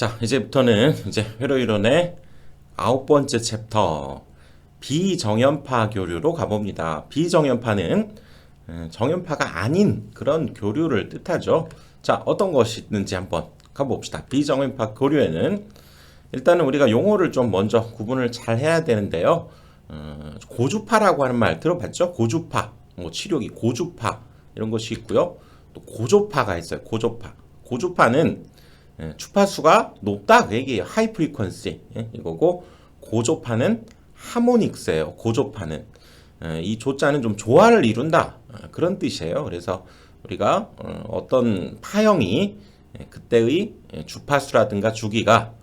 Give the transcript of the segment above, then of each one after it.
자, 이제부터는 이제 회로 이론의 9번째 챕터 비정연파 교류로 가봅니다. 비정연파는 정연파가 아닌 그런 교류를 뜻하죠. 자, 어떤 것이 있는지 한번 가봅시다. 비정연파 교류에는 일단은 우리가 용어를 좀 먼저 구분을 잘 해야 되는데요. 고주파라고 하는 말 들어봤죠? 고주파, 뭐 치료기 고주파 이런 것이 있고요. 또 고조파가 있어요. 고조파. 고주파는 주파수가 높다 그 얘기예요. 하이 프리퀀시 이거고, 고조파는 하모닉스예요. 고조파는 이 조자는 좀 조화를 이룬다 그런 뜻이에요. 그래서 우리가 어떤 파형이 그때의 주파수라든가 주기가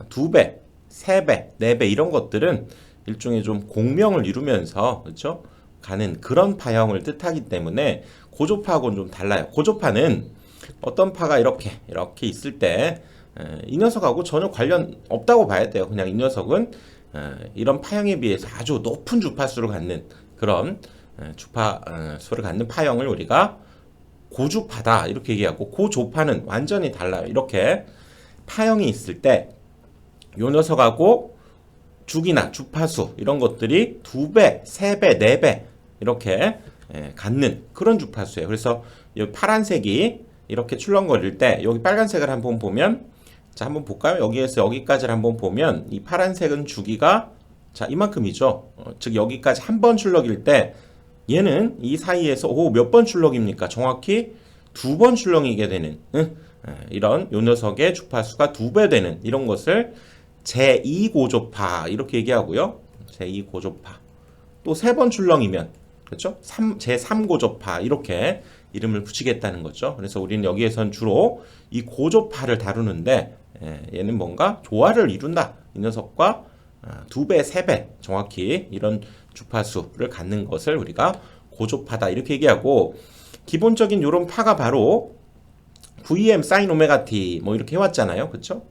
2배, 3배, 4배 이런 것들은 일종의 좀 공명을 이루면서 그렇죠? 가는 그런 파형을 뜻하기 때문에 고조파하고는 좀 달라요. 고조파는 어떤 파가 이렇게 있을 때 이 녀석하고 전혀 관련 없다고 봐야 돼요. 그냥 이 녀석은 이런 파형에 비해서 아주 높은 주파수를 갖는 그런 주파수를 갖는 파형을 우리가 고주파다 이렇게 얘기하고, 고조파는 완전히 달라요. 이렇게 파형이 있을 때 이 녀석하고 주기나 주파수 이런 것들이 2배, 3배, 4배 이렇게 갖는 그런 주파수예요. 그래서 이 파란색이 이렇게 출렁거릴 때 여기 빨간색을 한번 보면, 자 한번 볼까요? 여기에서 여기까지를 한번 보면 이 파란색은 주기가 자 이만큼이죠. 즉 여기까지 한 번 출렁일 때 얘는 이 사이에서 몇 번 출렁입니까? 정확히 2번 출렁이게 되는 이런 요 녀석의 주파수가 2배 되는 이런 것을 제2고조파 이렇게 얘기하고요. 제2고조파. 또 3번 출렁이면 그렇죠? 제3고조파 이렇게 이름을 붙이겠다는 거죠. 그래서 우리는 여기에선 주로 이 고조파를 다루는데 얘는 뭔가 조화를 이룬다. 이 녀석과 2배, 3배 정확히 이런 주파수를 갖는 것을 우리가 고조파다 이렇게 얘기하고, 기본적인 이런 파가 바로 VM sin 오메가 t 뭐 이렇게 해왔잖아요. 그렇죠?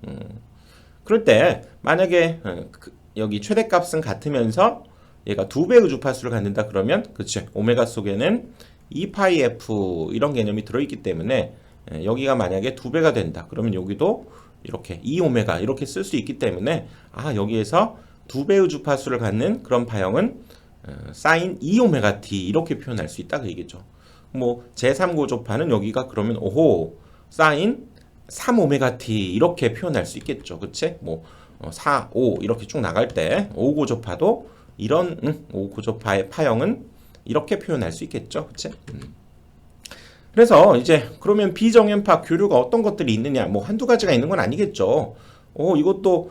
그럴 때 만약에 여기 최대값은 같으면서 얘가 2배의 주파수를 갖는다 그러면 그렇죠. 오메가 속에는 2파이F 이런 개념이 들어있기 때문에 여기가 만약에 2배가 된다 그러면 여기도 이렇게 2오메가 이렇게 쓸 수 있기 때문에 여기에서 2배의 주파수를 갖는 그런 파형은 사인 2오메가 t 이렇게 표현할 수 있다 그 얘기죠. 뭐 제3고조파는 여기가 그러면 사인 3오메가 t 이렇게 표현할 수 있겠죠. 그치? 뭐 4, 5 이렇게 쭉 나갈 때 5고조파도 이런 5고조파의 파형은 이렇게 표현할 수 있겠죠. 그치? 그래서 이제 그러면 비정연파 교류가 어떤 것들이 있느냐, 뭐 한두 가지가 있는 건 아니겠죠. 이것도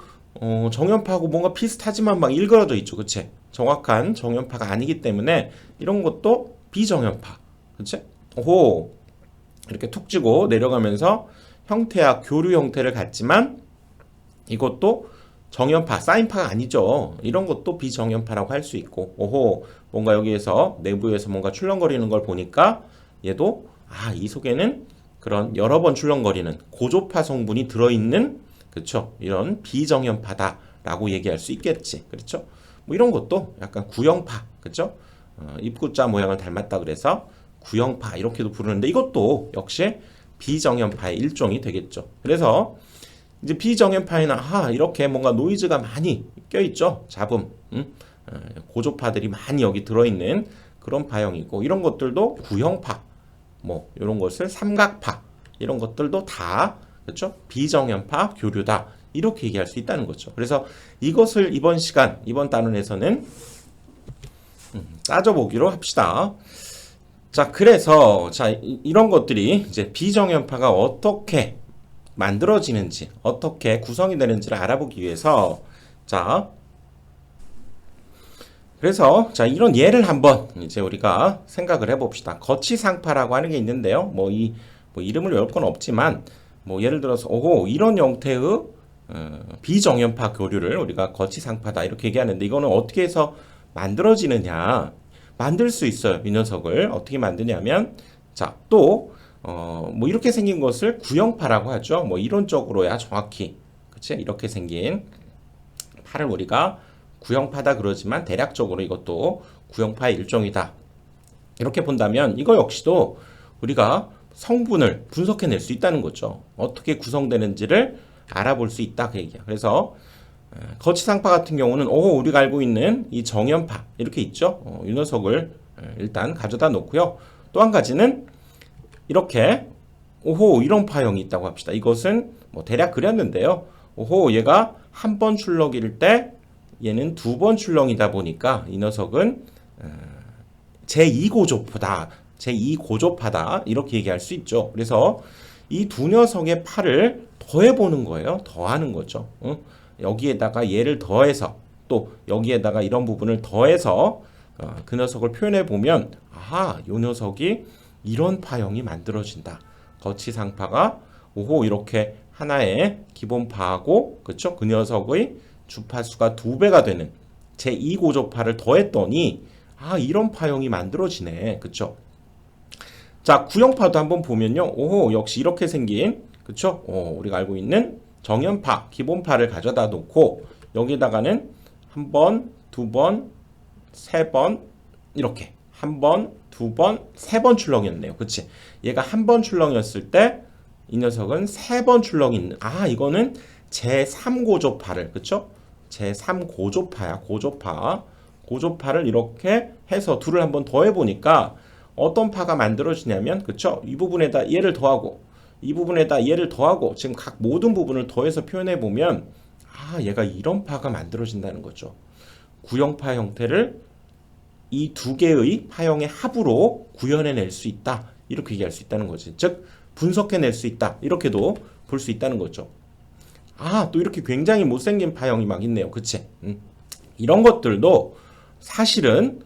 정연파하고 뭔가 비슷하지만 막 일그러져 있죠. 그치? 정확한 정연파가 아니기 때문에 이런 것도 비정연파. 그치? 이렇게 툭 찌고 내려가면서 형태와 교류 형태를 갖지만 이것도 정연파, 사인파가 아니죠. 이런 것도 비정연파라고 할 수 있고, 뭔가 여기에서 내부에서 뭔가 출렁거리는 걸 보니까 얘도 이 속에는 그런 여러 번 출렁거리는 고조파 성분이 들어있는, 그렇죠? 이런 비정연파다라고 얘기할 수 있겠지. 그렇죠? 뭐 이런 것도 약간 구형파, 그렇죠? 입구자 모양을 닮았다 그래서 구형파 이렇게도 부르는데 이것도 역시 비정연파의 일종이 되겠죠. 그래서 이제 비정연파에는 이렇게 뭔가 노이즈가 많이 껴있죠. 잡음, 고조파들이 많이 여기 들어있는 그런 파형이고, 이런 것들도 구형파, 뭐 이런 것을 삼각파 이런 것들도 다 그렇죠? 비정연파 교류다 이렇게 얘기할 수 있다는 거죠. 그래서 이것을 이번 단원에서는 따져보기로 합시다. 자, 그래서 이런 것들이 이제 비정연파가 어떻게 만들어지는지, 어떻게 구성이 되는지를 알아보기 위해서 그래서 이런 예를 한번 이제 우리가 생각을 해봅시다. 거치상파라고 하는 게 있는데요. 뭐 이름을 외울 건 없지만 뭐 예를 들어서 이런 형태의 비정연파 교류를 우리가 거치상파다 이렇게 얘기하는데, 이거는 어떻게 해서 만들어지느냐, 만들 수 있어요. 이 녀석을 어떻게 만드냐면 뭐 이렇게 생긴 것을 구형파라고 하죠. 뭐 이론적으로야 정확히 그치? 이렇게 생긴 파를 우리가 구형파다 그러지만 대략적으로 이것도 구형파의 일종이다 이렇게 본다면, 이거 역시도 우리가 성분을 분석해낼 수 있다는 거죠. 어떻게 구성되는지를 알아볼 수 있다 그 얘기야. 그래서 거치상파 같은 경우는 우리가 알고 있는 이 정연파 이렇게 있죠. 이 녀석을 일단 가져다 놓고요. 또 한 가지는 이렇게 이런 파형이 있다고 합시다. 이것은 뭐 대략 그렸는데요. 얘가 한 번 출렁일 때 얘는 두 번 출렁이다 보니까 이 녀석은 제2고조파다. 제2고조파다. 이렇게 얘기할 수 있죠. 그래서 이 두 녀석의 파를 더해보는 거예요. 더하는 거죠. 여기에다가 얘를 더해서 또 여기에다가 이런 부분을 더해서 그 녀석을 표현해 보면 요 녀석이 이런 파형이 만들어진다. 거치상파가 이렇게 하나의 기본파하고 그쵸? 그 녀석의 주파수가 2배가 되는 제2고조파를 더했더니 이런 파형이 만들어지네. 그쵸? 자, 구형파도 한번 보면요. 역시 이렇게 생긴 그쵸? 우리가 알고 있는 정연파, 기본파를 가져다 놓고 여기다가는 한 번, 두 번, 세 번 이렇게 한 번, 두 번, 세 번 출렁이었네요. 그치? 얘가 한 번 출렁이었을 때 이 녀석은 세 번 출렁이 있는 이거는 제3고조파를 그쵸? 제3고조파야. 고조파를 이렇게 해서 둘을 한번 더해보니까 어떤 파가 만들어지냐면 그쵸? 이 부분에다 얘를 더하고 이 부분에다 얘를 더하고 지금 각 모든 부분을 더해서 표현해보면 얘가 이런 파가 만들어진다는 거죠. 구형파 형태를 이 두 개의 파형의 합으로 구현해낼 수 있다. 이렇게 얘기할 수 있다는 거지. 즉 분석해낼 수 있다. 이렇게도 볼 수 있다는 거죠. 또 이렇게 굉장히 못생긴 파형이 막 있네요. 그치? 이런 것들도 사실은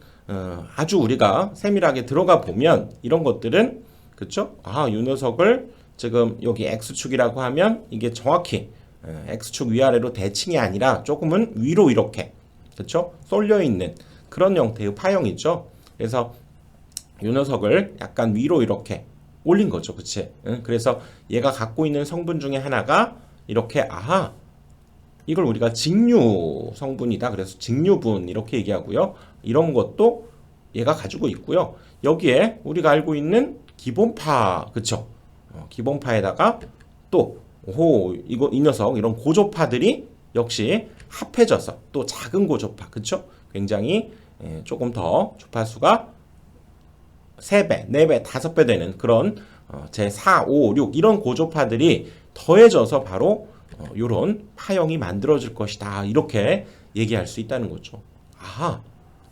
아주 우리가 세밀하게 들어가 보면 이런 것들은 그쵸? 이 녀석을 지금 여기 X축이라고 하면 이게 정확히 X축 위아래로 대칭이 아니라 조금은 위로 이렇게 그쵸? 쏠려 있는 그런 형태의 파형이죠. 그래서 이 녀석을 약간 위로 이렇게 올린 거죠. 그치? 그래서 얘가 갖고 있는 성분 중에 하나가 이렇게 이걸 우리가 직류 성분이다. 그래서 직류분 이렇게 얘기하고요. 이런 것도 얘가 가지고 있고요. 여기에 우리가 알고 있는 기본파 그쵸? 기본파에다가 또 이 녀석 이런 고조파들이 역시 합해져서 또 작은 고조파 그쵸? 굉장히 조금 더 주파수가 3배, 4배, 5배 되는 그런 제4, 5, 6 이런 고조파들이 더해져서 바로 이런 파형이 만들어질 것이다. 이렇게 얘기할 수 있다는 거죠.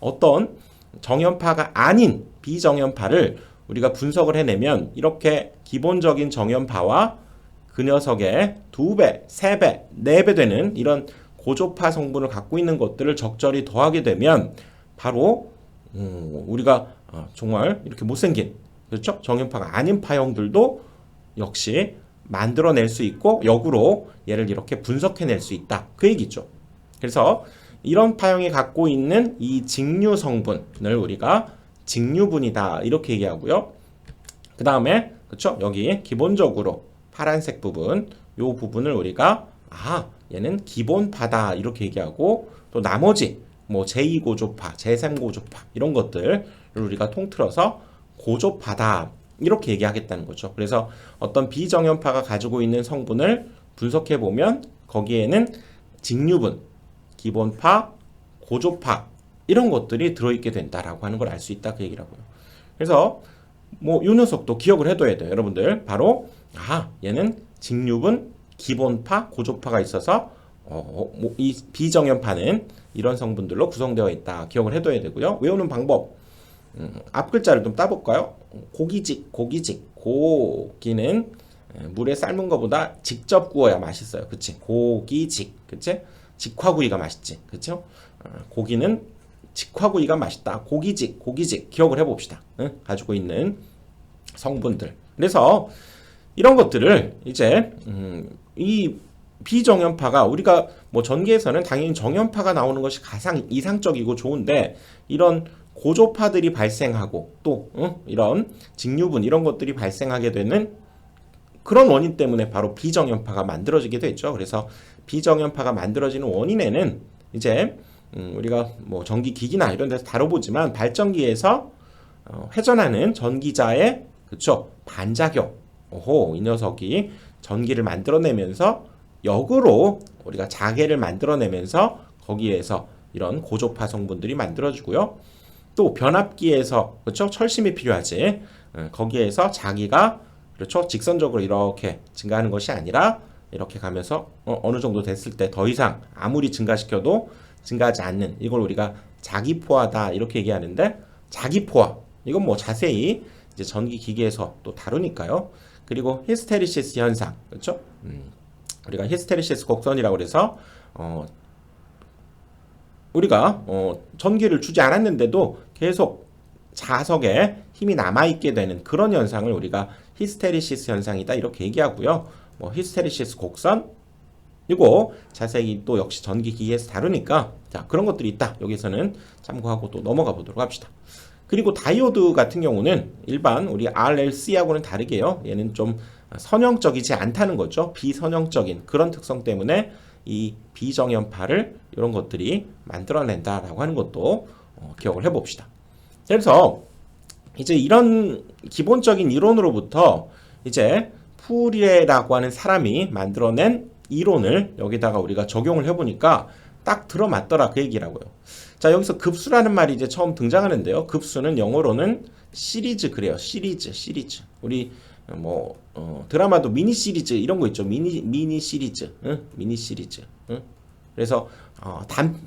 어떤 정연파가 아닌 비정연파를 우리가 분석을 해내면 이렇게 기본적인 정연파와 그 녀석의 2배, 3배, 4배 되는 이런 고조파 성분을 갖고 있는 것들을 적절히 더하게 되면 바로 우리가 정말 이렇게 못생긴 그렇죠? 정연파가 아닌 파형들도 역시 만들어낼 수 있고 역으로 얘를 이렇게 분석해낼 수 있다. 그 얘기죠. 그래서 이런 파형이 갖고 있는 이 직류 성분을 우리가 직류분이다. 이렇게 얘기하고요. 그 다음에 그렇죠? 여기 기본적으로 파란색 부분 이 부분을 우리가 얘는 기본파다. 이렇게 얘기하고 또 나머지 뭐 제2고조파, 제3고조파 이런 것들을 우리가 통틀어서 고조파다. 이렇게 얘기하겠다는 거죠. 그래서 어떤 비정연파가 가지고 있는 성분을 분석해 보면 거기에는 직류분, 기본파, 고조파 이런 것들이 들어있게 된다라고 하는 걸 알 수 있다 그 얘기라고요. 그래서 뭐 이 녀석도 기억을 해둬야 돼요. 여러분들 바로 얘는 직류분, 기본파, 고조파가 있어서 이 비정연파는 이런 성분들로 구성되어 있다. 기억을 해둬야 되고요. 외우는 방법 앞 글자를 좀 따볼까요? 고기직. 고기는 물에 삶은 것보다 직접 구워야 맛있어요. 그치? 고기직. 그치? 직화구이가 맛있지. 그쵸? 고기는 직화구이가 맛있다. 고기직. 기억을 해봅시다. 가지고 있는 성분들. 그래서 이런 것들을 이제 이 비정연파가 우리가 뭐 전기에서는 당연히 정연파가 나오는 것이 가장 이상적이고 좋은데 이런 고조파들이 발생하고 또 이런 직류분 이런 것들이 발생하게 되는 그런 원인 때문에 바로 비정연파가 만들어지게 되죠. 그래서 비정연파가 만들어지는 원인에는 이제 우리가 뭐 전기기기나 이런 데서 다뤄보지만 발전기에서 회전하는 전기자의 그쵸 반작용 이 녀석이 전기를 만들어내면서 역으로 우리가 자개를 만들어내면서 거기에서 이런 고조파 성분들이 만들어지고요. 또 변압기에서 그렇죠? 철심이 필요하지. 거기에서 자기가 그렇죠? 직선적으로 이렇게 증가하는 것이 아니라 이렇게 가면서 어느 정도 됐을 때 더 이상 아무리 증가시켜도 증가하지 않는 이걸 우리가 자기포화다 이렇게 얘기하는데 자기포화 이건 뭐 자세히 이제 전기 기계에서 또 다루니까요. 그리고 히스테리시스 현상 그렇죠? 우리가 히스테리시스 곡선이라고 그래서 우리가 전기를 주지 않았는데도 계속 자석에 힘이 남아있게 되는 그런 현상을 우리가 히스테리시스 현상이다 이렇게 얘기하고요. 뭐 히스테리시스 곡선 이거 자세히 또 역시 전기기기에서 다루니까 자 그런 것들이 있다. 여기서는 참고하고 또 넘어가 보도록 합시다. 그리고 다이오드 같은 경우는 일반 우리 RLC하고는 다르게요. 얘는 좀 선형적이지 않다는 거죠. 비선형적인 그런 특성 때문에 이 비정연파를 이런 것들이 만들어낸다라고 하는 것도 기억을 해봅시다. 그래서 이제 이런 기본적인 이론으로부터 이제 푸리에라고 하는 사람이 만들어낸 이론을 여기다가 우리가 적용을 해보니까 딱 들어맞더라 그 얘기라고요. 자 여기서 급수라는 말이 이제 처음 등장하는데요. 급수는 영어로는 시리즈 그래요. 시리즈. 우리 뭐 드라마도 미니 시리즈 이런 거 있죠. 미니 시리즈, 미니 시리즈. 그래서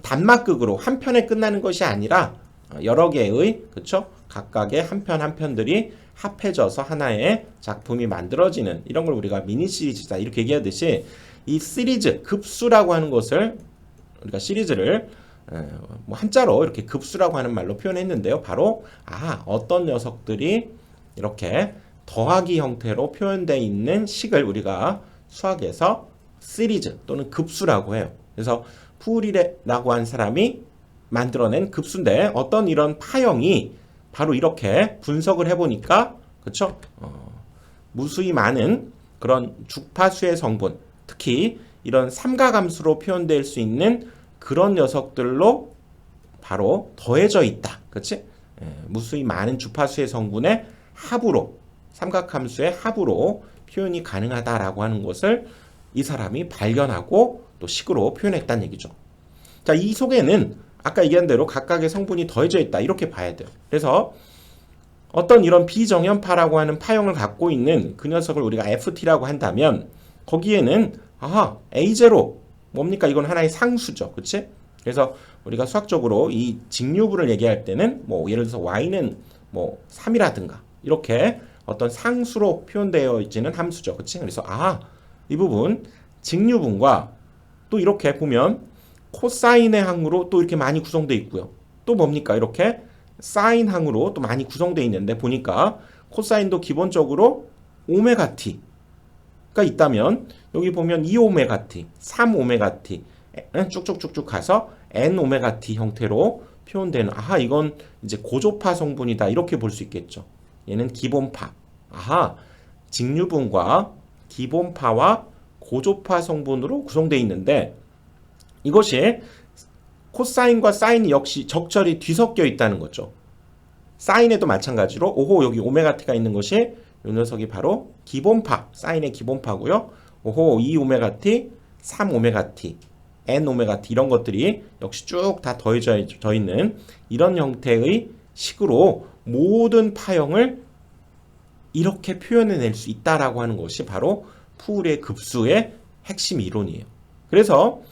단막극으로 한 편에 끝나는 것이 아니라 여러 개의 그쵸 각각의 한 편 한 편들이 합해져서 하나의 작품이 만들어지는 이런 걸 우리가 미니 시리즈다 이렇게 얘기하듯이 이 시리즈 급수라고 하는 것을 우리가 시리즈를 뭐 한자로 이렇게 급수라고 하는 말로 표현했는데요. 바로 어떤 녀석들이 이렇게 더하기 형태로 표현되어 있는 식을 우리가 수학에서 시리즈 또는 급수라고 해요. 그래서 푸리레라고 한 사람이 만들어낸 급수인데 어떤 이런 파형이 바로 이렇게 분석을 해보니까 그쵸? 무수히 많은 그런 주파수의 성분 특히 이런 삼가함수로 표현될 수 있는 그런 녀석들로 바로 더해져 있다. 그치? 무수히 많은 주파수의 성분의 합으로 삼각함수의 합으로 표현이 가능하다라고 하는 것을 이 사람이 발견하고 또 식으로 표현했다는 얘기죠. 자, 이 속에는 아까 얘기한 대로 각각의 성분이 더해져 있다 이렇게 봐야 돼요. 그래서 어떤 이런 비정연파라고 하는 파형을 갖고 있는 그 녀석을 우리가 FT라고 한다면 거기에는 A0 뭡니까? 이건 하나의 상수죠. 그치? 그래서 우리가 수학적으로 이 직류분을 얘기할 때는 뭐 예를 들어서 y는 뭐 3이라든가 이렇게 어떤 상수로 표현되어 있지는 함수죠. 그치? 그래서 이 부분 직류분과 또 이렇게 보면 코사인의 항으로 또 이렇게 많이 구성되어 있고요. 또 뭡니까? 이렇게 사인 항으로 또 많이 구성되어 있는데 보니까 코사인도 기본적으로 오메가 t가 있다면 여기 보면 2오메가 t, 3오메가 t 쭉쭉쭉쭉 가서 n오메가 t 형태로 표현되는 이건 이제 고조파 성분이다 이렇게 볼 수 있겠죠. 얘는 기본파. 직류분과 기본파와 고조파 성분으로 구성되어 있는데 이것이 코사인과 사인이 역시 적절히 뒤섞여 있다는 거죠. 사인에도 마찬가지로 여기 오메가 t가 있는 것이 이 녀석이 바로 기본파, 사인의 기본파고요. 2오메가 t, 3오메가 t, n오메가 t 이런 것들이 역시 쭉 다 더해져 있는 이런 형태의 식으로 모든 파형을 이렇게 표현해낼 수 있다라고 하는 것이 바로 푸리의 급수의 핵심 이론이에요. 그래서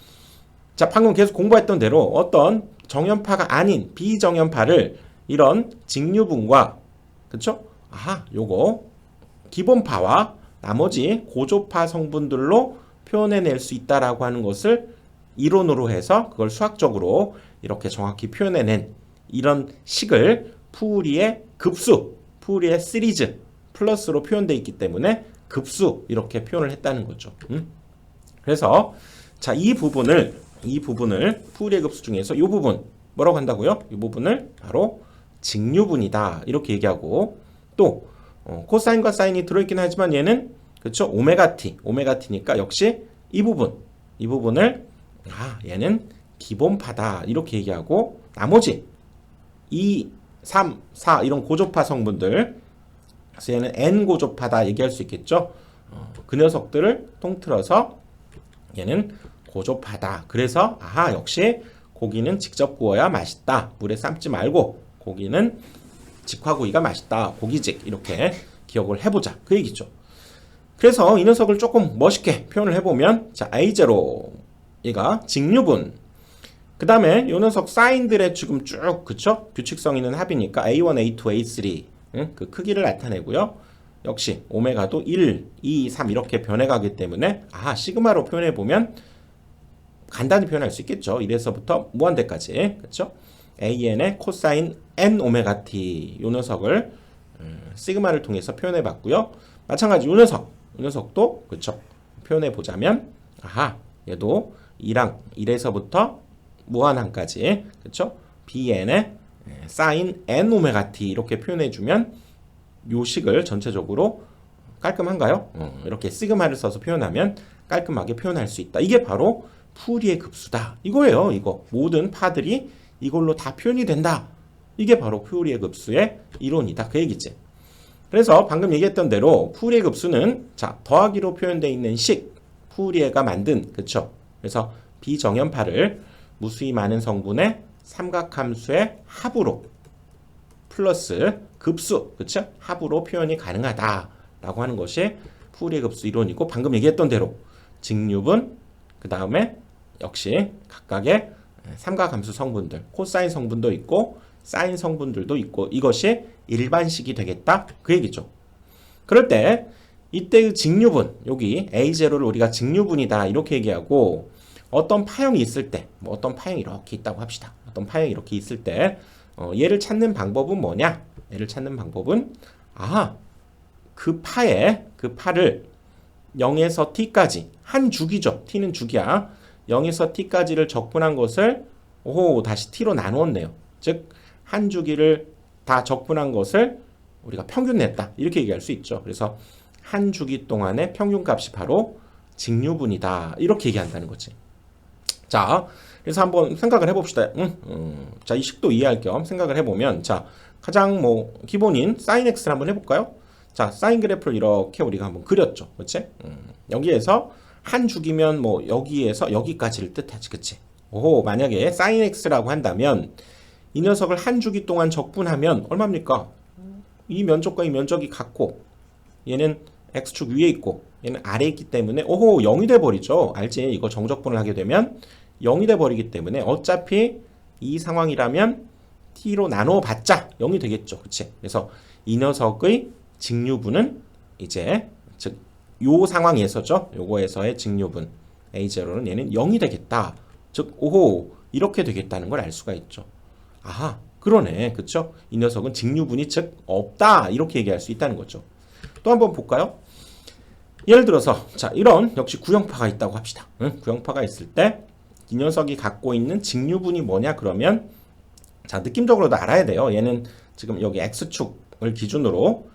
자 방금 계속 공부했던 대로 어떤 정연파가 아닌 비정연파를 이런 직류분과 그쵸? 요거 기본파와 나머지 고조파 성분들로 표현해낼 수 있다라고 하는 것을 이론으로 해서 그걸 수학적으로 이렇게 정확히 표현해낸 이런 식을 푸리의 급수, 푸리의 시리즈 플러스로 표현되어 있기 때문에 급수 이렇게 표현을 했다는 거죠. 그래서 자 이 부분을 푸리의 급수 중에서 이 부분 뭐라고 한다고요? 이 부분을 바로 직류분이다 이렇게 얘기하고 또 코사인과 사인이 들어있긴 하지만 얘는 그쵸 오메가 t니까 역시 이 부분을 얘는 기본파다 이렇게 얘기하고 나머지 2, 3, 4 이런 고조파 성분들 그래서 얘는 N고조파다 얘기할 수 있겠죠. 그 녀석들을 통틀어서 얘는 고조파다. 그래서 아하 역시 고기는 직접 구워야 맛있다. 물에 삶지 말고 고기는 직화구이가 맛있다. 고기직 이렇게 기억을 해보자. 그 얘기죠. 그래서 이 녀석을 조금 멋있게 표현을 해보면 자 A0 얘가 직류분 그 다음에 이 녀석 사인들의 지금 쭉 그쵸? 규칙성 있는 합이니까 A1, A2, A3 응? 그 크기를 나타내고요. 역시 오메가도 1, 2, 3 이렇게 변해가기 때문에 아하 시그마로 표현해보면 간단히 표현할 수 있겠죠. 1에서부터 무한대까지 그쵸? AN의 코사인 N 오메가 T 이 녀석을 시그마를 통해서 표현해 봤고요. 마찬가지 이 녀석도 그쵸? 표현해 보자면 아하 얘도 2랑 1에서부터 무한항까지 그쵸? BN의 사인 N 오메가 T 이렇게 표현해 주면 요 식을 전체적으로 깔끔한가요? 이렇게 시그마를 써서 표현하면 깔끔하게 표현할 수 있다. 이게 바로 푸리의 급수다. 이거예요. 이거 모든 파들이 이걸로 다 표현이 된다. 이게 바로 푸리의 급수의 이론이다. 그 얘기지. 그래서 방금 얘기했던 대로 푸리의 급수는 자 더하기로 표현되어 있는 식 푸리에가 만든 그쵸? 그래서 비정연파를 무수히 많은 성분의 삼각함수의 합으로 플러스 급수 그쵸? 합으로 표현이 가능하다라고 하는 것이 푸리의 급수 이론이고 방금 얘기했던 대로 직류분 그 다음에 역시 각각의 삼각함수 성분들 코사인 성분도 있고 사인 성분들도 있고 이것이 일반식이 되겠다 그 얘기죠. 그럴 때 이때의 직류분 여기 A0를 우리가 직류분이다 이렇게 얘기하고 어떤 파형이 있을 때 뭐 어떤 파형이 이렇게 있다고 합시다. 어떤 파형이 이렇게 있을 때 얘를 찾는 방법은 뭐냐? 얘를 찾는 방법은 그 파를 0에서 t까지 한 주기죠. t는 주기야. 0에서 t까지를 적분한 것을 다시 t로 나누었네요. 즉 한 주기를 다 적분한 것을 우리가 평균 냈다. 이렇게 얘기할 수 있죠. 그래서 한 주기 동안의 평균값이 바로 직류분이다. 이렇게 얘기한다는 거지. 자, 그래서 한번 생각을 해봅시다. 자, 이 식도 이해할 겸 생각을 해보면 자, 가장 기본인 sin x를 한번 해볼까요? 자, 사인 그래프를 이렇게 우리가 한번 그렸죠. 그치? 여기에서 한 주기면 여기에서 여기까지를 뜻하지. 그치? 만약에 sin x라고 한다면 이 녀석을 한 주기 동안 적분하면 얼마입니까? 이 면적과 이 면적이 같고 얘는 x축 위에 있고 얘는 아래에 있기 때문에 0이 돼버리죠. 알지? 이거 정적분을 하게 되면 0이 돼버리기 때문에 어차피 이 상황이라면 t로 나누어 봤자 0이 되겠죠. 그치? 그래서 이 녀석의 직류분은 이제 즉 요 상황에서죠. 요거에서의 직류분 A0는 얘는 0이 되겠다. 즉 이렇게 되겠다는 걸 알 수가 있죠. 그러네. 그쵸? 이 녀석은 직류분이 즉 없다. 이렇게 얘기할 수 있다는 거죠. 또 한번 볼까요? 예를 들어서 자 이런 역시 구형파가 있다고 합시다. 구형파가 있을 때 이 녀석이 갖고 있는 직류분이 뭐냐 그러면 자 느낌적으로도 알아야 돼요. 얘는 지금 여기 x축을 기준으로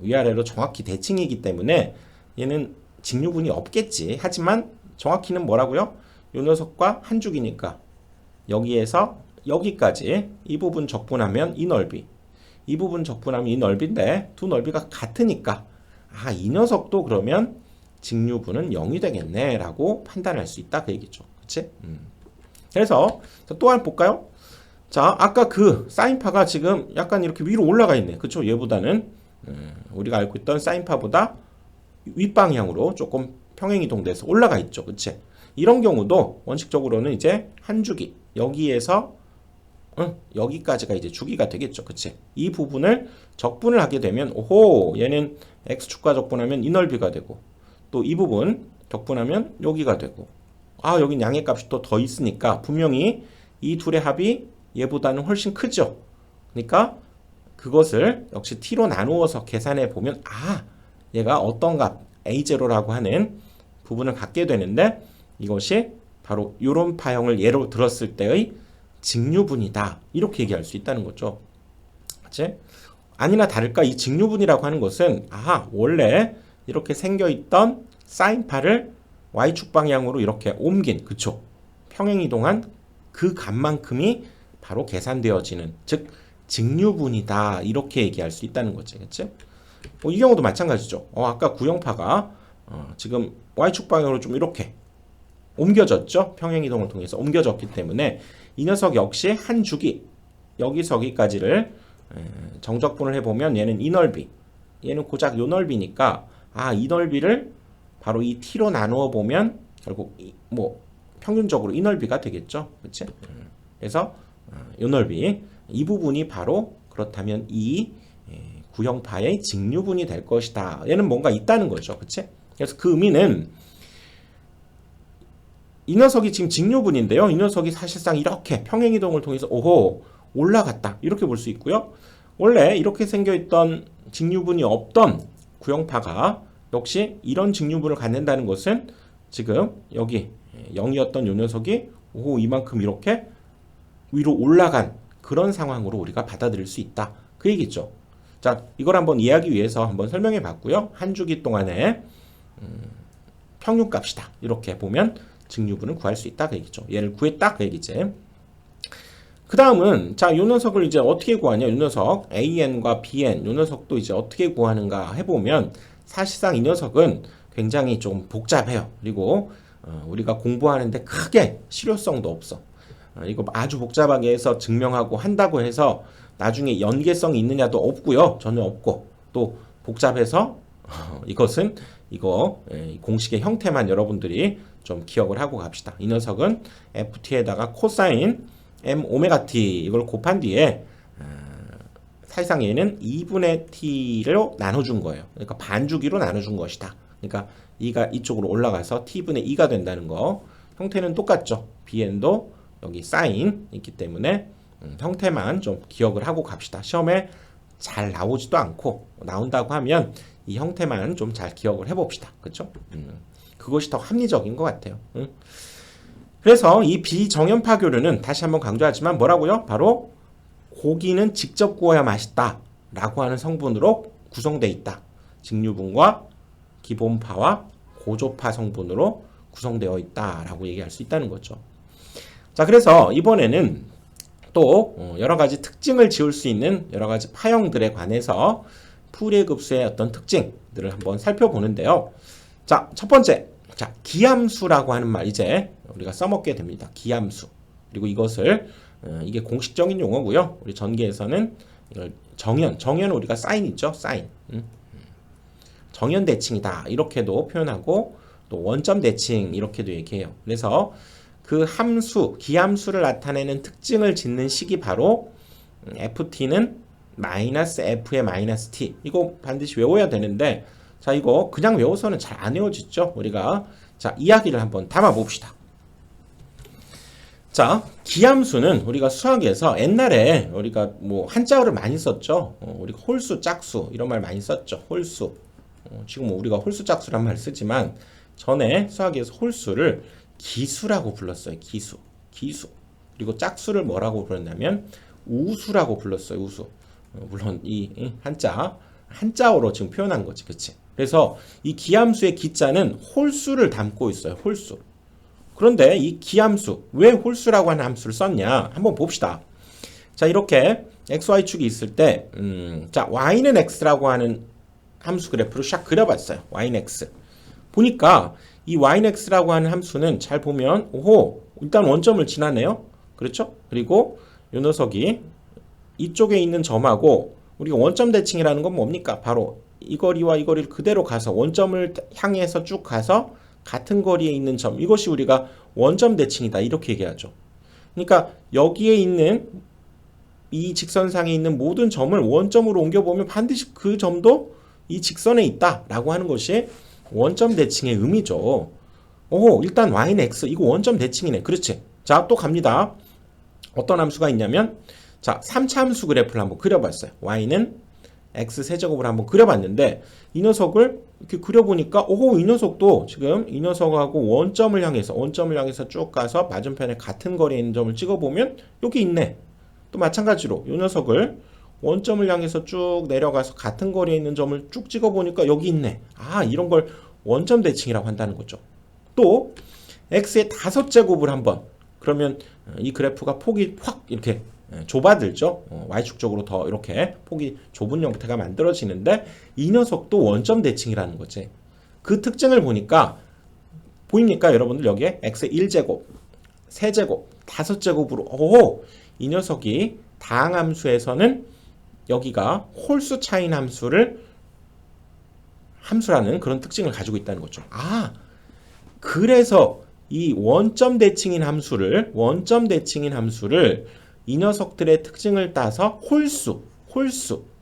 위아래로 정확히 대칭이기 때문에 얘는 직류분이 없겠지. 하지만 정확히는 뭐라고요? 이 녀석과 한 주기니까 여기에서 여기까지 이 부분 적분하면 이 넓이 이 부분 적분하면 이 넓이인데 두 넓이가 같으니까 이 녀석도 그러면 직류분은 0이 되겠네 라고 판단할 수 있다 그 얘기죠. 그치? 그래서 또 한 번 볼까요? 자 아까 그 사인파가 지금 약간 이렇게 위로 올라가 있네. 그쵸? 얘보다는 우리가 알고 있던 사인파보다 윗방향으로 조금 평행이동돼서 올라가 있죠. 그치? 이런 경우도 원칙적으로는 이제 한 주기 여기에서 여기까지가 이제 주기가 되겠죠. 그치? 이 부분을 적분을 하게 되면 얘는 x축과 적분하면 이 넓이가 되고 또 이 부분 적분하면 여기가 되고 여긴 양의 값이 또 더 있으니까 분명히 이 둘의 합이 얘보다는 훨씬 크죠. 그러니까 그것을 역시 t로 나누어서 계산해 보면 얘가 어떤 값 A0라고 하는 부분을 갖게 되는데 이것이 바로 이런 파형을 예로 들었을 때의 직류분이다. 이렇게 얘기할 수 있다는 거죠. 그치? 아니나 다를까 이 직류분이라고 하는 것은 원래 이렇게 생겨있던 사인파를 y축 방향으로 이렇게 옮긴 그쵸? 평행이동한 그 값만큼이 바로 계산되어지는 즉 직류분이다. 이렇게 얘기할 수 있다는 거지. 그치? 이 경우도 마찬가지죠. 아까 구형파가 지금 y축 방향으로 좀 이렇게 옮겨졌죠. 평행이동을 통해서 옮겨졌기 때문에 이 녀석 역시 한 주기 여기서 여기까지를 정적분을 해보면 얘는 이 넓이, 얘는 고작 요 넓이니까 이 넓이를 바로 이 t로 나누어 보면 결국 뭐 평균적으로 이 넓이가 되겠죠. 그치? 그래서 요 넓이, 이 부분이 바로 그렇다면 이 구형파의 직류분이 될 것이다. 얘는 뭔가 있다는 거죠. 그치? 그래서 그 의미는 이 녀석이 지금 직류분인데요. 이 녀석이 사실상 이렇게 평행이동을 통해서 올라갔다. 이렇게 볼 수 있고요. 원래 이렇게 생겨있던 직류분이 없던 구형파가 역시 이런 직류분을 갖는다는 것은 지금 여기 0이었던 이 녀석이 이만큼 이렇게 위로 올라간 그런 상황으로 우리가 받아들일 수 있다. 그 얘기죠. 자, 이걸 한번 이해하기 위해서 한번 설명해 봤고요. 한 주기 동안에 평균값이다. 이렇게 보면 직류분을 구할 수 있다. 그 얘기죠. 얘를 구했다. 그 얘기지. 그 다음은 자, 요 녀석을 이제 어떻게 구하냐? 요 녀석 AN과 BN 요 녀석도 이제 어떻게 구하는가 해보면 사실상 이 녀석은 굉장히 좀 복잡해요. 그리고 우리가 공부하는데 크게 실효성도 없어. 이거 아주 복잡하게 해서 증명하고 한다고 해서 나중에 연계성이 있느냐도 없고요. 전혀 없고 또 복잡해서 이것은 이거 공식의 형태만 여러분들이 좀 기억을 하고 갑시다. 이 녀석은 ft에다가 코사인 m 오메가 t 이걸 곱한 뒤에 사실상 얘는 2분의 t로 나눠준 거예요. 그러니까 반주기로 나눠준 것이다. 그러니까 2가 이쪽으로 올라가서 t분의 2가 된다는 거. 형태는 똑같죠. bn도 여기 사인 있기 때문에 형태만 좀 기억을 하고 갑시다. 시험에 잘 나오지도 않고 나온다고 하면 이 형태만 좀 잘 기억을 해봅시다. 그렇죠? 그것이 더 합리적인 것 같아요. 그래서 이 비정연파 교류는 다시 한번 강조하지만 뭐라고요? 바로 고기는 직접 구워야 맛있다 라고 하는 성분으로 구성되어 있다. 직류분과 기본파와 고조파 성분으로 구성되어 있다 라고 얘기할 수 있다는 거죠. 자, 그래서 이번에는 또 여러 가지 특징을 지을 수 있는 여러 가지 파형들에 관해서 푸리에 급수의 어떤 특징들을 한번 살펴보는데요. 자, 첫 번째, 자, 기함수라고 하는 말 이제 우리가 써먹게 됩니다. 기함수. 그리고 이것을 이게 공식적인 용어고요. 우리 전기에서는 이걸 정연 우리가 사인 있죠, 사인. 정연 대칭이다 이렇게도 표현하고 또 원점 대칭 이렇게도 얘기해요. 그래서 그 함수, 기함수를 나타내는 특징을 짓는 식이 바로 ft는 마이너스 f의 마이너스 t. 이거 반드시 외워야 되는데 자, 이거 그냥 외워서는 잘 안 외워지죠. 우리가 자, 이야기를 한번 담아 봅시다. 자, 기함수는 우리가 수학에서 옛날에 우리가 뭐 한자어를 많이 썼죠. 우리가 홀수, 짝수 이런 말 많이 썼죠. 홀수. 지금 뭐 우리가 홀수, 짝수란 말 쓰지만 전에 수학에서 홀수를 기수라고 불렀어요. 기수. 그리고 짝수를 뭐라고 불렀냐면 우수라고 불렀어요. 우수. 물론 이 한자어로 지금 표현한 거지. 그치? 그래서 이 기함수의 기자는 홀수를 담고 있어요. 홀수. 그런데 이 기함수, 왜 홀수라고 하는 함수를 썼냐? 한번 봅시다. 자, 이렇게 xy축이 있을 때 자, y는 x라고 하는 함수 그래프를 샥 그려봤어요. y는 x. 보니까 이 y는 x라고 하는 함수는 잘 보면 일단 원점을 지나네요. 그렇죠? 그리고 이 녀석이 이쪽에 있는 점하고 우리가 원점 대칭이라는 건 뭡니까? 바로 이 거리와 이 거리를 그대로 가서 원점을 향해서 쭉 가서 같은 거리에 있는 점, 이것이 우리가 원점 대칭이다 이렇게 얘기하죠. 그러니까 여기에 있는 이 직선상에 있는 모든 점을 원점으로 옮겨보면 반드시 그 점도 이 직선에 있다 라고 하는 것이 원점 대칭의 의미죠. 일단 y는 x, 이거 원점 대칭이네. 그렇지. 자, 또 갑니다. 어떤 함수가 있냐면 자, 3차 함수 그래프를 한번 그려봤어요. y는 x 세제곱을 한번 그려봤는데 이 녀석을 이렇게 그려보니까 이 녀석도 지금 이 녀석하고 원점을 향해서 쭉 가서 맞은편에 같은 거리에 있는 점을 찍어보면 여기 있네. 또 마찬가지로 이 녀석을 원점을 향해서 쭉 내려가서 같은 거리에 있는 점을 쭉 찍어보니까 여기 있네. 이런 걸 원점 대칭이라고 한다는 거죠. 또 x의 5제곱을 한번 그러면 이 그래프가 폭이 확 이렇게 좁아들죠. y축 쪽으로 더 이렇게 폭이 좁은 형태가 만들어지는데 이 녀석도 원점 대칭이라는 거지. 그 특징을 보니까 보입니까? 여러분들 여기에 x의 1제곱, 세제곱, 5제곱으로 오, 이 녀석이 다항함수에서는 여기가 홀수 차인 함수라는 그런 특징을 가지고 있다는 거죠. 아, 그래서 이 원점 대칭인 함수를 이 녀석들의 특징을 따서 홀수,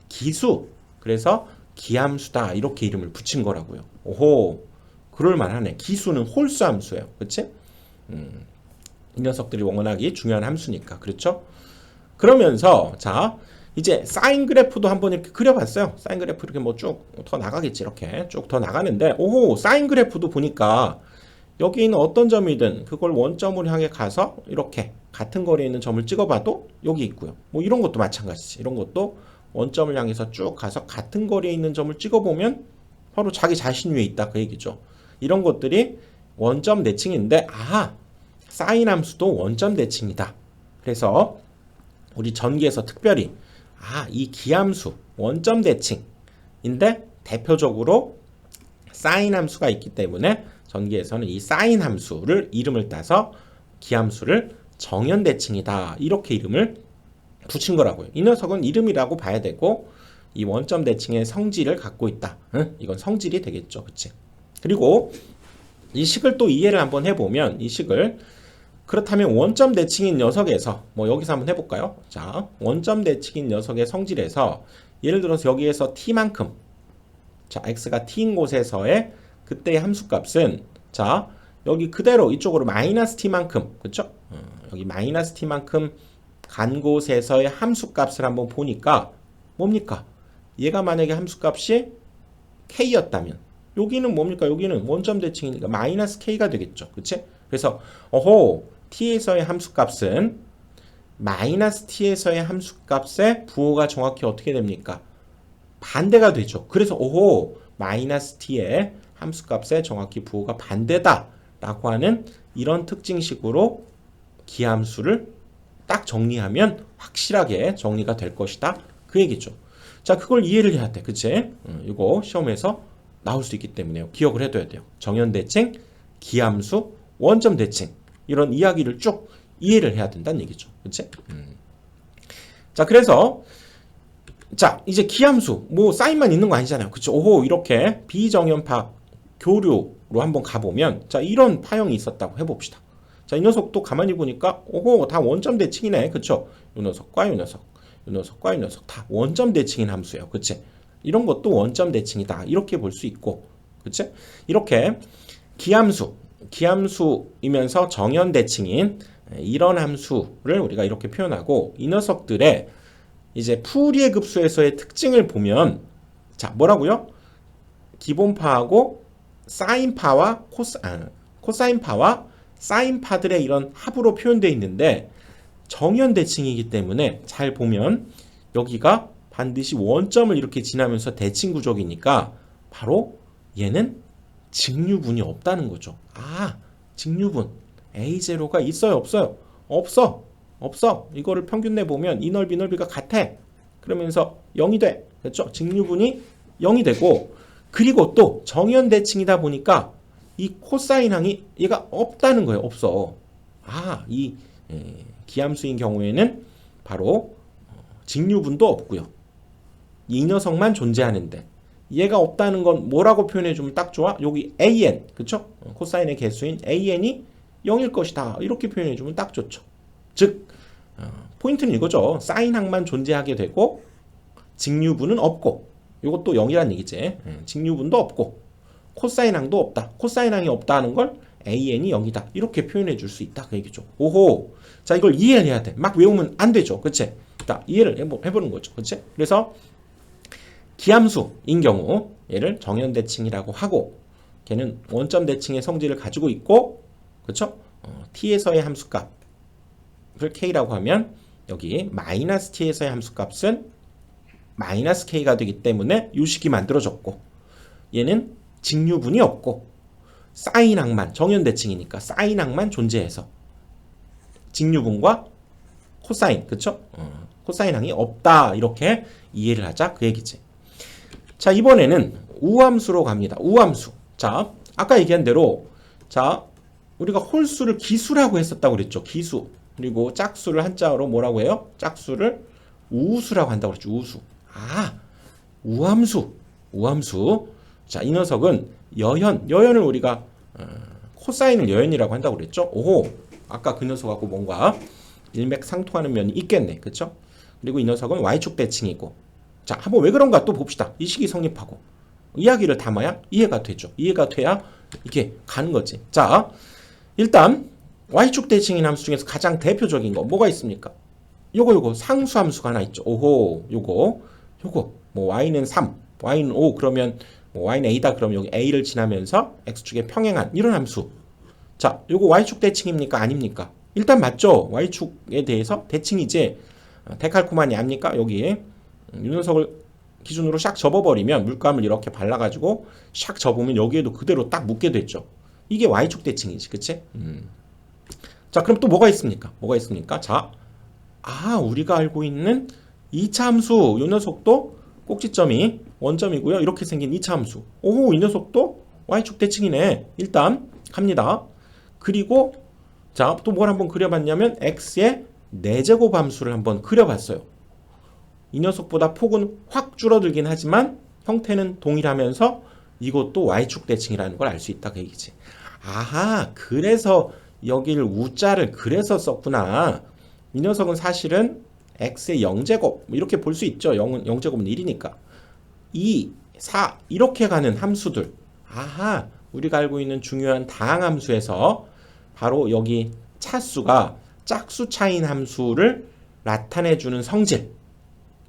기수, 그래서 기함수다 이렇게 이름을 붙인 거라고요. 오호, 그럴만하네. 기수는 홀수 함수예요. 그치? 이 녀석들이 워낙에 중요한 함수니까. 그렇죠? 그러면서 자 이제 사인 그래프도 한번 이렇게 그려봤어요. 사인 그래프 이렇게 뭐 쭉 더 나가겠지. 이렇게 쭉 더 나가는데 오호, 사인 그래프도 보니까 여기 있는 어떤 점이든 그걸 원점으로 향해 가서 이렇게 같은 거리에 있는 점을 찍어봐도 여기 있고요. 뭐 이런 것도 마찬가지지. 이런 것도 원점을 향해서 쭉 가서 같은 거리에 있는 점을 찍어보면 바로 자기 자신 위에 있다 그 얘기죠. 이런 것들이 원점 대칭인데 아, 사인 함수도 원점 대칭이다. 그래서 우리 전기에서 특별히 이 기함수 원점 대칭인데 대표적으로 사인 함수가 있기 때문에 전기에서는 이 사인 함수를 이름을 따서 기함수를 정연 대칭이다 이렇게 이름을 붙인 거라고요. 이 녀석은 이름이라고 봐야 되고 이 원점 대칭의 성질을 갖고 있다. 이건 성질이 되겠죠. 그치? 그리고 이 식을 또 이해를 한번 해보면 이 식을 그렇다면 원점 대칭인 녀석에서 뭐 여기서 한번 해볼까요? 자, 원점 대칭인 녀석의 성질에서 예를 들어서 여기에서 t만큼 자, x가 t인 곳에서의 그때의 함수값은 자, 여기 그대로 이쪽으로 마이너스 t만큼 그쵸? 여기 마이너스 t만큼 간 곳에서의 함수값을 한번 보니까 뭡니까? 얘가 만약에 함수값이 k였다면 여기는 뭡니까? 여기는 원점 대칭이니까 마이너스 k가 되겠죠. 그치? 그래서 어호, t에서의 함수값은 마이너스 t에서의 함수값의 부호가 정확히 어떻게 됩니까? 반대가 되죠. 그래서 오호, 마이너스 t의 함수값의 정확히 부호가 반대다 라고 하는 이런 특징식으로 기함수를 딱 정리하면 확실하게 정리가 될 것이다 그 얘기죠. 자, 그걸 이해를 해야 돼. 그치? 이거 시험에서 나올 수 있기 때문에 기억을 해둬야 돼요. 정연대칭, 기함수, 원점대칭 이런 이야기를 쭉 이해를 해야 된다는 얘기죠. 그치? 자, 그래서 자, 이제 기함수 뭐 사인만 있는 거 아니잖아요. 그쵸? 오호, 이렇게 비정연파 교류로 한번 가보면 자, 이런 파형이 있었다고 해봅시다. 자, 이 녀석도 가만히 보니까 오호, 다 원점 대칭이네. 그쵸? 이 녀석과 이 녀석, 이 녀석과 이 녀석 다 원점 대칭인 함수예요. 그치? 이런 것도 원점 대칭이다. 이렇게 볼 수 있고. 그치? 이렇게 기함수이면서 정연 대칭인 이런 함수를 우리가 이렇게 표현하고 이 녀석들의 이제 푸리에 급수에서의 특징을 보면 자, 뭐라고요? 기본파하고 사인파와 코사인파와 사인파들의 이런 합으로 표현되어 있는데 정연 대칭이기 때문에 잘 보면 여기가 반드시 원점을 이렇게 지나면서 대칭 구조이니까 바로 얘는 직류분이 없다는 거죠. 아, 직류분 A0가 있어요, 없어요? 없어. 이거를 평균 내보면 이 넓이 넓이가 같아. 그러면서 0이 돼. 그렇죠? 직류분이 0이 되고 그리고 또 정연 대칭이다 보니까 이 코사인항이 얘가 없다는 거예요. 없어. 이 기함수인 경우에는 바로 직류분도 없고요. 이 녀석만 존재하는데 얘가 없다는 건 뭐라고 표현해주면 딱 좋아? 여기 an, 그쵸? 코사인의 개수인 an이 0일 것이다. 이렇게 표현해주면 딱 좋죠. 즉 포인트는 이거죠. 사인항만 존재하게 되고 직류분은 없고 이것도 0이란 얘기지. 직류분도 없고 코사인항도 없다. 코사인항이 없다는 걸 an이 0이다. 이렇게 표현해 줄 수 있다. 그 얘기죠. 오호. 자, 이걸 이해를 해야 돼. 막 외우면 안 되죠. 그치? 자, 이해를 해보는 거죠. 그치? 그래서 기함수인 경우 얘를 정연대칭이라고 하고 걔는 원점 대칭의 성질을 가지고 있고 그쵸? t에서의 함수값을 k라고 하면 여기 마이너스 t에서의 함수값은 마이너스 k가 되기 때문에 이 식이 만들어졌고 얘는 직류분이 없고 사인항만 정연대칭이니까 사인항만 존재해서 직류분과 코사인 그쵸? 코사인항이 없다 이렇게 이해를 하자 그 얘기지. 자, 이번에는 우함수로 갑니다. 우함수. 자, 아까 얘기한 대로 자, 우리가 홀수를 기수라고 했었다고 그랬죠. 기수. 그리고 짝수를 한자어로 뭐라고 해요? 짝수를 우수라고 한다고 그랬죠. 우수. 아, 우함수. 우함수. 자, 이 녀석은 여현을 우리가 코사인을 여현이라고 한다고 그랬죠. 오호. 아까 그 녀석하고 뭔가 일맥상통하는 면이 있겠네. 그렇죠? 그리고 이 녀석은 y축 대칭이고. 자, 한번 왜 그런가 또 봅시다. 이 식이 성립하고. 이야기를 담아야 이해가 되죠. 이해가 돼야 이게 가는 거지. 자, 일단 y축 대칭인 함수 중에서 가장 대표적인 거 뭐가 있습니까? 요거 상수함수가 하나 있죠. 오호. 요거 뭐 y는 3, y는 5 그러면 뭐 y는 a다 그러면 여기 a를 지나면서 x축에 평행한 이런 함수. 자, 요거 y축 대칭입니까? 아닙니까? 일단 맞죠. y축에 대해서 대칭이지. 데칼코마니 아닙니까? 여기 이 녀석을 기준으로 샥 접어버리면 물감을 이렇게 발라가지고 샥 접으면 여기에도 그대로 딱 묶게 됐죠. 이게 y축 대칭이지, 그치? 자, 그럼 또 뭐가 있습니까? 뭐가 있습니까? 자, 우리가 알고 있는 2차 함수, 이 녀석도 꼭지점이 원점이고요. 이렇게 생긴 2차 함수. 오, 이 녀석도 y축 대칭이네. 일단 갑니다. 그리고 자, 또 뭘 한번 그려봤냐면 x의 4제곱 함수를 한번 그려봤어요. 이 녀석보다 폭은 확 줄어들긴 하지만 형태는 동일하면서 이것도 y축 대칭이라는 걸 알 수 있다 그 얘기지. 아하, 그래서 여기를 우자를 그래서 썼구나. 이 녀석은 사실은 x의 0제곱 이렇게 볼 수 있죠. 0제곱은 1이니까 2, 4 이렇게 가는 함수들. 아하, 우리가 알고 있는 중요한 다항함수에서 바로 여기 차수가 짝수 차인 함수를 나타내주는 성질.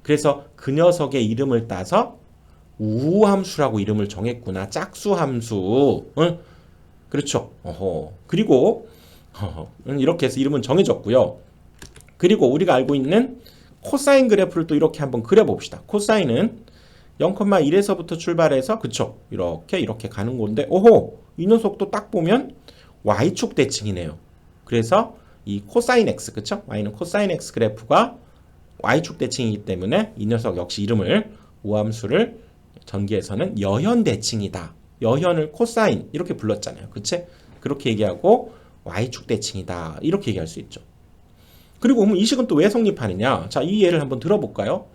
그래서 그 녀석의 이름을 따서 우함수라고 이름을 정했구나. 짝수함수. 응? 그렇죠. 그리고 이렇게 해서 이름은 정해졌고요. 그리고 우리가 알고 있는 코사인 그래프를 또 이렇게 한번 그려봅시다. 코사인은 0,1에서부터 출발해서 그쵸? 이렇게 가는 건데 오호! 이 녀석도 딱 보면 y축 대칭이네요. 그래서 이 코사인 x 그쵸? y는 코사인 x 그래프가 y축 대칭이기 때문에 이 녀석 역시 이름을 우함수를 전기에서는 여현 대칭이다. 여현을 코사인 이렇게 불렀잖아요. 그치? 그렇게 얘기하고 y축 대칭이다. 이렇게 얘기할 수 있죠. 그리고 그럼 이 식은 또 왜 성립하느냐? 자, 이 예를 한번 들어볼까요?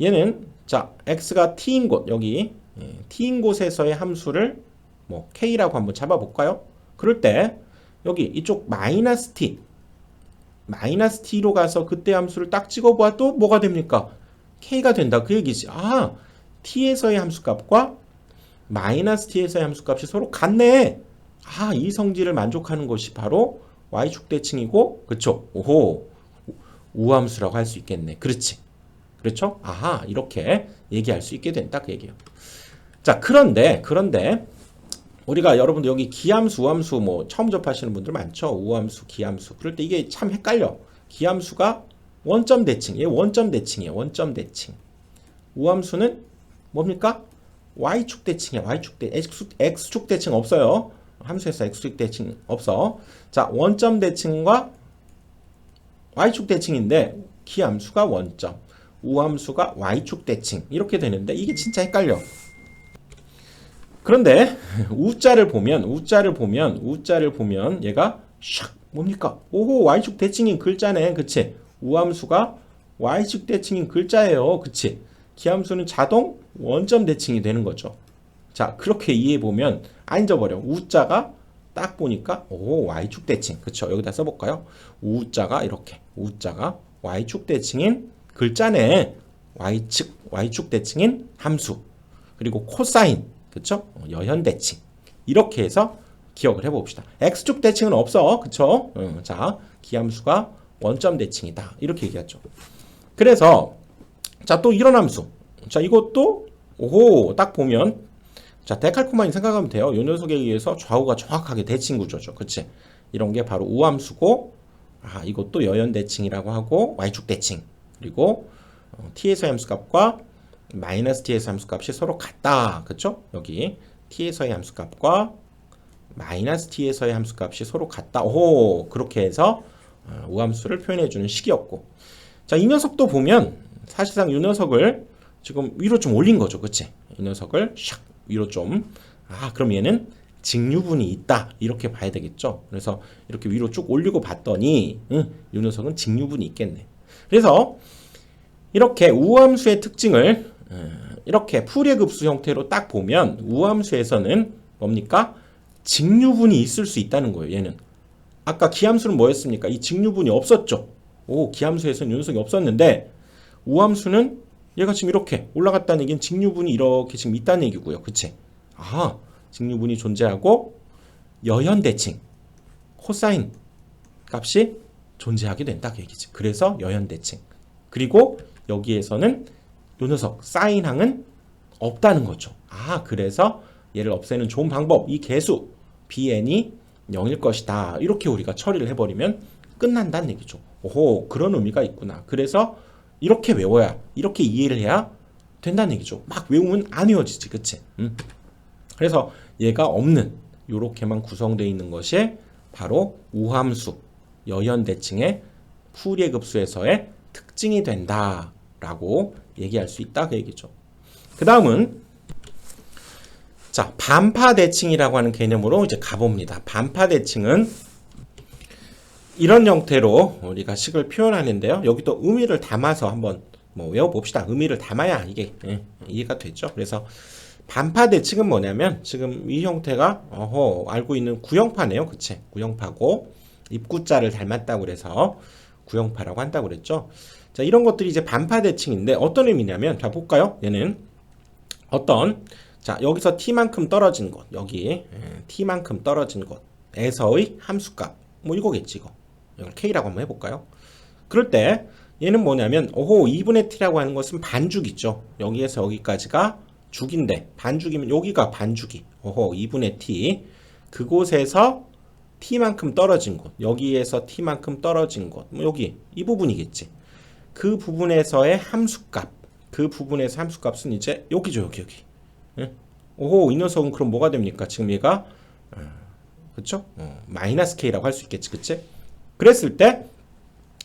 얘는 자, x가 t인 곳 여기 t인 곳에서의 함수를 뭐 k라고 한번 잡아볼까요? 그럴 때 여기 이쪽 마이너스 t로 가서 그때 함수를 딱 찍어보아 또 뭐가 됩니까? k가 된다 그 얘기지. 아, t에서의 함수값과 마이너스 t에서의 함수값이 서로 같네. 아, 이 성질을 만족하는 것이 바로 y축 대칭이고 그쵸? 오호, 우함수라고 할 수 있겠네. 그렇지. 그렇죠? 아하, 이렇게 얘기할 수 있게 된다 그 얘기예요. 자, 그런데 우리가 여러분들 여기 기함수, 우함수 뭐 처음 접하시는 분들 많죠. 우함수, 기함수. 그럴 때 이게 참 헷갈려. 기함수가 원점 대칭. 얘 원점 대칭이에요. 원점 대칭. 우함수는 뭡니까? y축 대칭이야. y축 대 x축 대칭 없어요. 함수에서 x축 대칭 없어. 자, 원점 대칭과 y축 대칭인데 기함수가 원점, 우함수가 y축 대칭 이렇게 되는데 이게 진짜 헷갈려. 그런데 우자를 보면 얘가 샥 뭡니까? 오호, y축 대칭인 글자네. 그치? 우함수가 y축 대칭인 글자예요. 그치? 기함수는 자동 원점 대칭이 되는 거죠. 자, 그렇게 이해해보면 안 잊어버려. 우자가 딱 보니까 오, y축 대칭. 그쵸? 여기다 써볼까요? 우자가 이렇게 우자가 y축 대칭인 글자네. y축 대칭인 함수. 그리고 코사인. 그쵸? 여현 대칭. 이렇게 해서 기억을 해봅시다. x축 대칭은 없어. 그쵸? 자, 기함수가 원점 대칭이다. 이렇게 얘기하죠. 그래서 자, 또 이런 함수. 자, 이것도 오호, 딱 보면 자, 데칼코마니 생각하면 돼요. 이 녀석에 의해서 좌우가 정확하게 대칭 구조죠. 그치? 이런 게 바로 우함수고, 이것도 여현 대칭이라고 하고, y축 대칭. 그리고 t에서의 함수값과 마이너스 t에서의 함수값이 서로 같다. 그쵸? 여기 t에서의 함수값과 마이너스 t에서의 함수값이 서로 같다. 오, 그렇게 해서 우함수를 표현해주는 식이었고. 자, 이 녀석도 보면 사실상 이 녀석을 지금 위로 좀 올린 거죠. 그치? 이 녀석을 샥 위로 좀. 그럼 얘는 직류분이 있다 이렇게 봐야 되겠죠. 그래서 이렇게 위로 쭉 올리고 봤더니 이 녀석은 직류분이 있겠네. 그래서 이렇게 우함수의 특징을 이렇게 푸리에 급수 형태로 딱 보면 우함수에서는 뭡니까? 직류분이 있을 수 있다는 거예요. 얘는 아까 기함수는 뭐였습니까? 이 직류분이 없었죠. 기함수에서는 이 녀석이 없었는데 우함수는 얘가 지금 이렇게 올라갔다는 얘기는 직류분이 이렇게 지금 있다는 얘기고요. 그치? 직류분이 존재하고 여현대칭 코사인 값이 존재하게 된다 그 얘기지. 그래서 여현대칭. 그리고 여기에서는 요 녀석 사인항은 없다는 거죠. 그래서 얘를 없애는 좋은 방법, 이 계수 bn이 0일 것이다. 이렇게 우리가 처리를 해버리면 끝난다는 얘기죠. 그런 의미가 있구나. 그래서 이렇게 외워야, 이렇게 이해를 해야 된다는 얘기죠. 막 외우면 안 외워지지, 그치? 그래서 얘가 없는, 요렇게만 구성되어 있는 것이 바로 우함수, 여현대칭의 푸리에 급수에서의 특징이 된다라고 얘기할 수 있다 그 얘기죠. 그 다음은 자 반파대칭이라고 하는 개념으로 이제 가봅니다. 반파대칭은 이런 형태로 우리가 식을 표현하는데요. 여기도 의미를 담아서 한번 외워봅시다. 의미를 담아야 이게 이해가 되죠. 그래서 반파대칭은 뭐냐면 지금 이 형태가 알고 있는 구형파네요. 그치? 구형파고 입구자를 닮았다고 그래서 구형파라고 한다고 그랬죠. 자, 이런 것들이 이제 반파대칭인데 어떤 의미냐면 자 볼까요? 얘는 자 여기서 t만큼 떨어진 곳, 여기 t만큼 떨어진 곳에서의 함수값 이거겠지 이거. 이걸 k라고 한번 해볼까요? 그럴 때 얘는 뭐냐면 2분의 t라고 하는 것은 반죽이죠. 여기에서 여기까지가 죽인데 반죽이면 여기가 반죽이 2분의 t 그곳에서 t만큼 떨어진 곳, 여기에서 t만큼 떨어진 곳, 여기 이 부분이겠지. 그 부분에서의 함수값, 그 부분에서 함수값은 이제 여기죠, 여기. 이 녀석은 그럼 뭐가 됩니까? 지금 얘가 그쵸? 마이너스 k라고 할 수 있겠지, 그치? 그랬을 때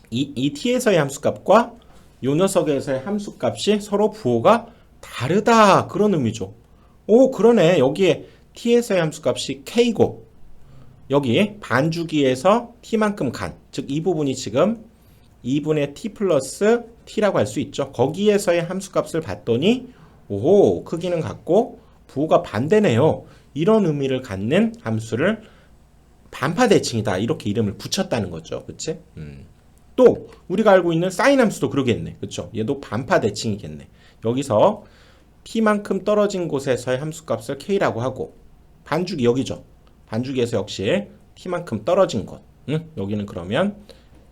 이 t에서의 함수값과 요 녀석에서의 함수값이 서로 부호가 다르다 그런 의미죠. 그러네. 여기에 t에서의 함수값이 k고 여기 반주기에서 t만큼 간, 즉 이 부분이 지금 2분의 t 플러스 t라고 할 수 있죠. 거기에서의 함수값을 봤더니 크기는 같고 부호가 반대네요. 이런 의미를 갖는 함수를 반파대칭이다 이렇게 이름을 붙였다는 거죠. 그치? 또 우리가 알고 있는 사인 함수도 그러겠네. 그쵸? 얘도 반파대칭이겠네. 여기서 t만큼 떨어진 곳에서의 함수값을 k라고 하고 반죽이 여기죠. 반죽에서 역시 t만큼 떨어진 곳. 여기는 그러면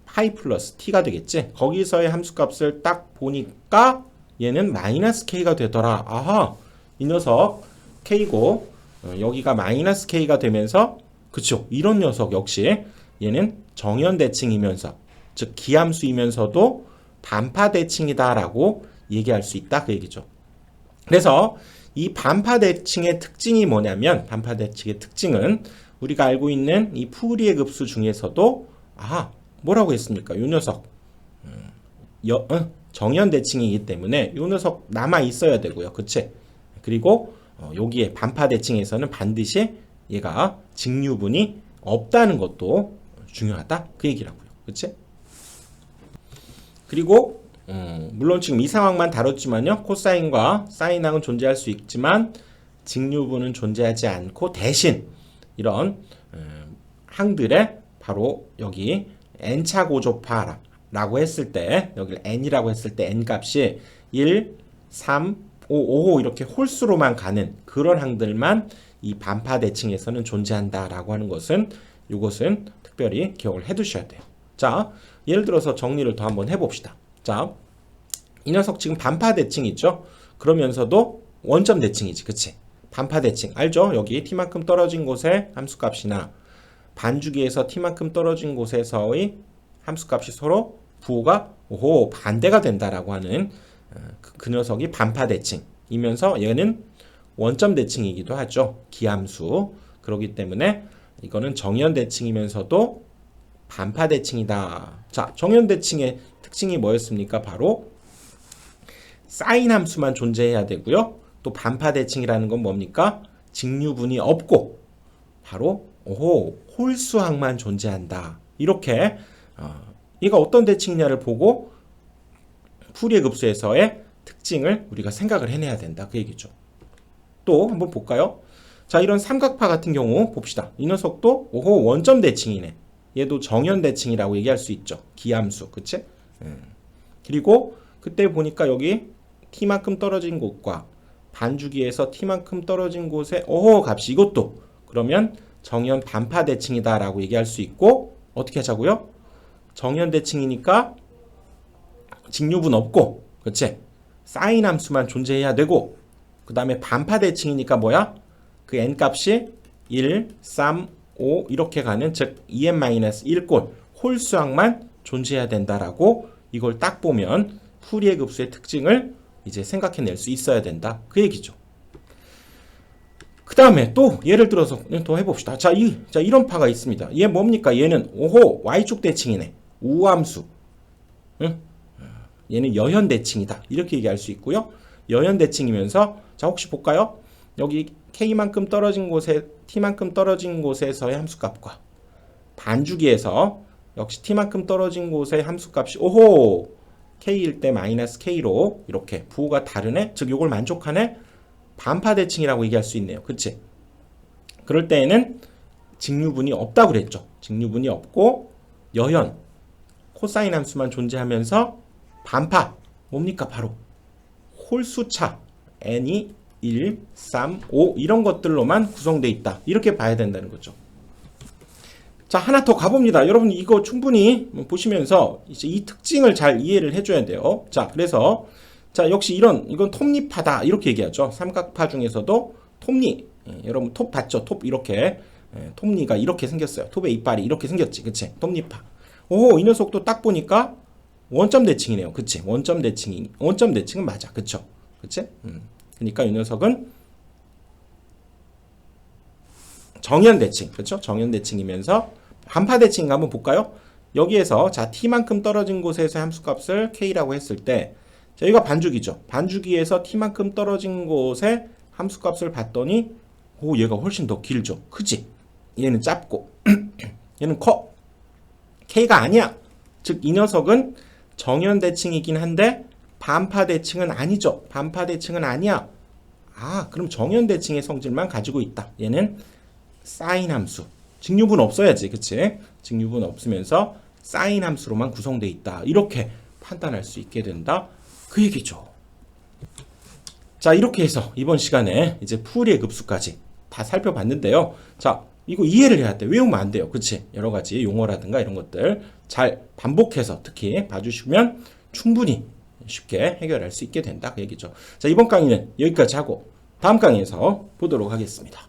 파이 플러스 t가 되겠지. 거기서의 함수값을 딱 보니까 얘는 마이너스 k가 되더라. 이 녀석 k고 여기가 마이너스 k가 되면서 그쵸. 이런 녀석 역시 얘는 정연대칭이면서 즉 기함수이면서도 반파대칭이다 라고 얘기할 수 있다 그 얘기죠. 그래서 이 반파대칭의 특징이 뭐냐면 반파대칭의 특징은 우리가 알고 있는 이 푸리에 급수 중에서도 뭐라고 했습니까? 이 녀석 정연대칭이기 때문에 이 녀석 남아 있어야 되고요. 그치? 그리고 여기에 반파대칭에서는 반드시 얘가 직류분이 없다는 것도 중요하다 그 얘기라고요. 그치? 그리고 물론 지금 이 상황만 다뤘지만요. 코사인과 사인항은 존재할 수 있지만 직류분은 존재하지 않고 대신 이런 항들의 바로 여기 n차 고조파라고 했을 때 여기를 n이라고 했을 때 n 값이 1, 3, 5 이렇게 홀수로만 가는 그런 항들만 이 반파대칭에서는 존재한다라고 하는 것은 이것은 특별히 기억을 해 두셔야 돼요. 자, 예를 들어서 정리를 더 한번 해봅시다. 자, 이 녀석 지금 반파대칭 있죠? 그러면서도 원점대칭이지, 그치? 반파대칭 알죠? 여기 t만큼 떨어진 곳의 함수값이나 반주기에서 t만큼 떨어진 곳에서의 함수값이 서로 부호가 반대가 된다라고 하는 그 녀석이 반파대칭이면서 얘는 원점대칭이기도 하죠. 기함수. 그렇기 때문에 이거는 정연대칭이면서도 반파대칭이다. 자, 정연대칭의 특징이 뭐였습니까? 바로 사인 함수만 존재해야 되고요. 또 반파대칭이라는 건 뭡니까? 직류분이 없고 바로 홀수항만 존재한다. 이렇게 이가 어떤 대칭이냐를 보고 푸리에 급수에서의 특징을 우리가 생각을 해내야 된다. 그 얘기죠. 또 한번 볼까요? 자, 이런 삼각파 같은 경우 봅시다. 이 녀석도 원점 대칭이네. 얘도 정연 대칭이라고 얘기할 수 있죠. 기함수, 그치? 그리고 그때 보니까 여기 t만큼 떨어진 곳과 반주기에서 t만큼 떨어진 곳에 값이 이것도 그러면 정연 반파 대칭이다 라고 얘기할 수 있고, 어떻게 하자고요? 정연 대칭이니까 직류분 없고, 그치? 사인 함수만 존재해야 되고, 그 다음에 반파 대칭이니까 뭐야? 그 n값이 1, 3, 5 이렇게 가는, 즉 2n-1꼴 홀수항만 존재해야 된다라고 이걸 딱 보면 푸리에 급수의 특징을 이제 생각해낼 수 있어야 된다. 그 얘기죠. 그 다음에 또 예를 들어서 더 해봅시다. 자, 이런 파가 있습니다. 얘 뭡니까? 얘는 y축 대칭이네. 우함수. 응? 얘는 여현 대칭이다. 이렇게 얘기할 수 있고요. 여현 대칭이면서 자, 혹시 볼까요? 여기 k만큼 떨어진 곳에 t만큼 떨어진 곳에서의 함수값과 반주기에서 역시 t만큼 떨어진 곳의 함수값이 k일 때 마이너스 k로 이렇게 부호가 다르네. 즉 요걸 만족하네. 반파 대칭이라고 얘기할 수 있네요. 그치? 그럴 때에는 직류분이 없다고 그랬죠. 직류분이 없고 여현 코사인 함수만 존재하면서 반파 뭡니까? 바로 홀수차 n이 1, 3, 5 이런 것들로만 구성되어 있다. 이렇게 봐야 된다는 거죠. 자, 하나 더 가봅니다. 여러분 이거 충분히 보시면서 이제 이 특징을 잘 이해를 해줘야 돼요. 자, 그래서 자, 역시 이건 톱니파다 이렇게 얘기하죠. 삼각파 중에서도 톱니, 여러분 톱 봤죠? 톱 이렇게 톱니가 이렇게 생겼어요. 톱의 이빨이 이렇게 생겼지, 그치? 톱니파. 이 녀석도 딱 보니까 원점 대칭이네요. 그치? 원점 대칭은 맞아, 그쵸? 그치? 그러니까 이 녀석은 정연 대칭, 그렇죠? 정연 대칭이면서 반파 대칭인가 한번 볼까요? 여기에서 자 t만큼 떨어진 곳에서 함수값을 k라고 했을 때, 자 여기가 반주기죠. 반주기에서 t만큼 떨어진 곳에 함수값을 봤더니 얘가 훨씬 더 길죠. 크지? 얘는 짧고 얘는 커. k가 아니야. 즉 이 녀석은 정연 대칭이긴 한데 반파 대칭은 아니죠. 반파 대칭은 아니야. 그럼 정연 대칭의 성질만 가지고 있다. 얘는 사인 함수. 직류분 없어야지, 그치? 직류분 없으면서 사인 함수로만 구성되어 있다. 이렇게 판단할 수 있게 된다. 그 얘기죠. 자, 이렇게 해서 이번 시간에 이제 푸리의 급수까지 다 살펴봤는데요. 자, 이거 이해를 해야 돼. 외우면 안 돼요. 그치? 여러 가지 용어라든가 이런 것들 잘 반복해서 특히 봐주시면 충분히 쉽게 해결할 수 있게 된다. 그 얘기죠. 자, 이번 강의는 여기까지 하고 다음 강의에서 보도록 하겠습니다.